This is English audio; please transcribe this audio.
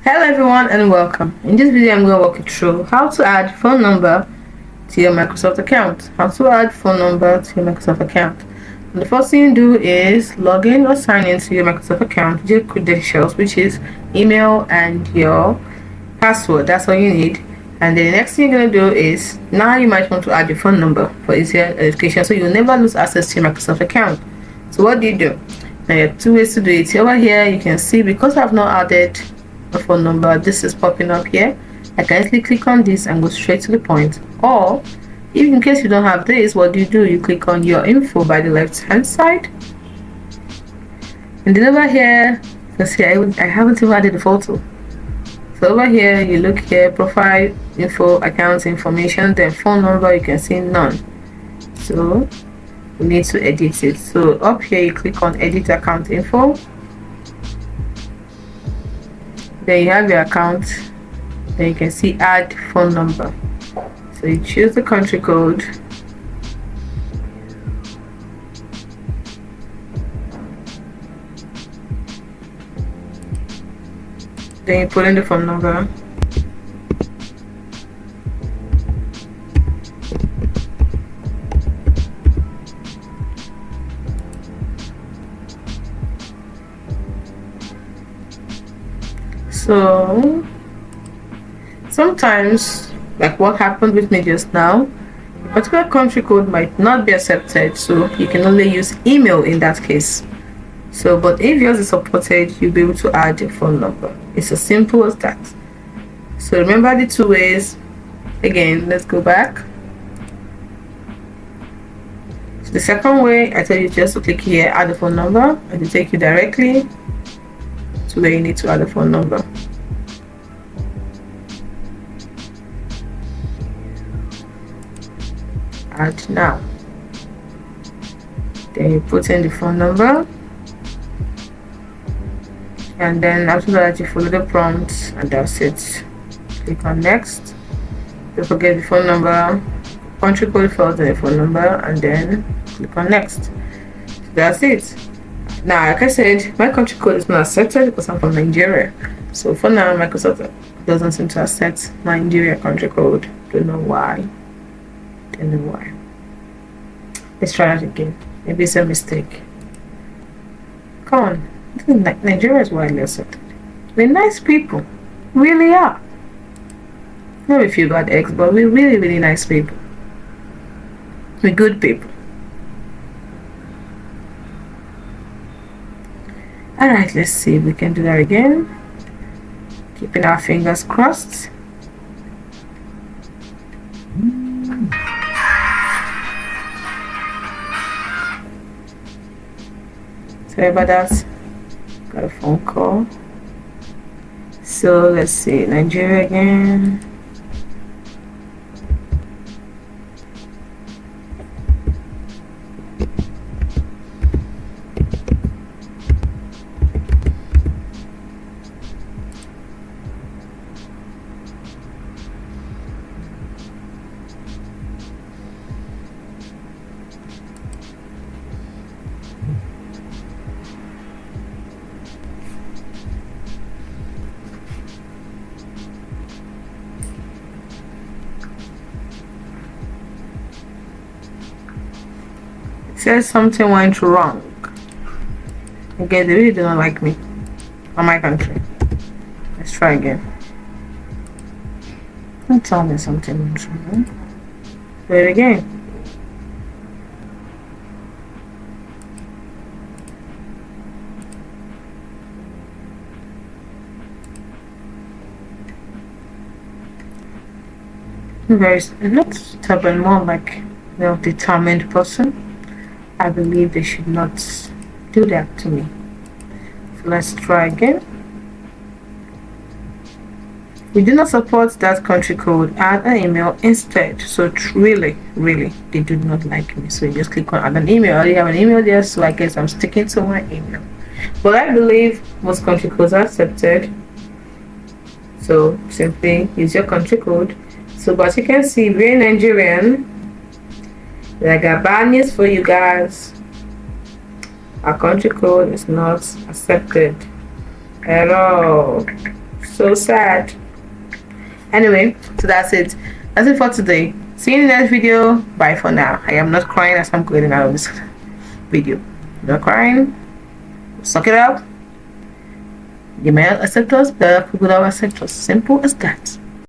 Hello everyone and welcome. In this video I'm going to walk you through how to add phone number to your Microsoft account. And the first thing you do is log in or sign into your Microsoft account with your credentials, which is email and your password. That's all you need. And then the next thing you're going to do is, now you might want to add your phone number for easier education so you'll never lose access to your Microsoft account. So what do? Now there are two ways to do it. Over here you can see, because I've not added a phone number, this is popping up here. I can easily click on this and go straight to the point. Or if in case you don't have this, what do? You click on your info by the left hand side, and then over here, let's see, I haven't even added the photo. So over here you look here, profile info, account information, then phone number, you can see none. So we need to edit it. So up here you click on edit account info, then you have your account, then you can see add phone number. So you choose the country code, then you put in the phone number, so sometimes, like what happened with me just now, a particular country code might not be accepted, so you can only use email in that case. So but if yours is supported, you'll be able to add your phone number. It's as simple as that. So remember the two ways. Again, let's go back. So the second way, I tell you just to click here, add the phone number, and it take you directly to where you need to add the phone number. Add now. Then you put in the phone number, and then after that you follow the prompts, and that's it. Click on next. Don't forget the phone number, country code first, then the phone number, and then click on next. So that's it. Now, like I said, my country code is not accepted because I'm from Nigeria. So for now, Microsoft doesn't seem to accept Nigeria country code. Don't know why. Let's try that again. Maybe it's a mistake. Come on. Nigeria is widely accepted. We're nice people. Really are. Not a few bad eggs, but we're really, really nice people. We're good people. Alright, let's see if we can do that again. Keeping our fingers crossed. Sorry about that. Got a phone call. So let's see, Nigeria again. Says something went wrong. Again, they really do not like me or my country. Let's try again. Don't tell me something went wrong. Do it again. Very not stubborn, more like determined person. I believe they should not do that to me. So let's try again. We do not support that country code. Add an email instead. So really, they do not like me. So you just click on add an email. I already have an email there, so I guess I'm sticking to my email. But I believe most country codes are accepted. So simply use your country code. So but you can see we're Nigerian. I got bad news for you guys. Our country code is not accepted at all. So sad. Anyway, so that's it. That's it for today. See you in the next video. Bye for now. I am not crying as I'm getting out of this video. Not crying. Suck it up. You may accept us, but people don't accept us. Simple as that.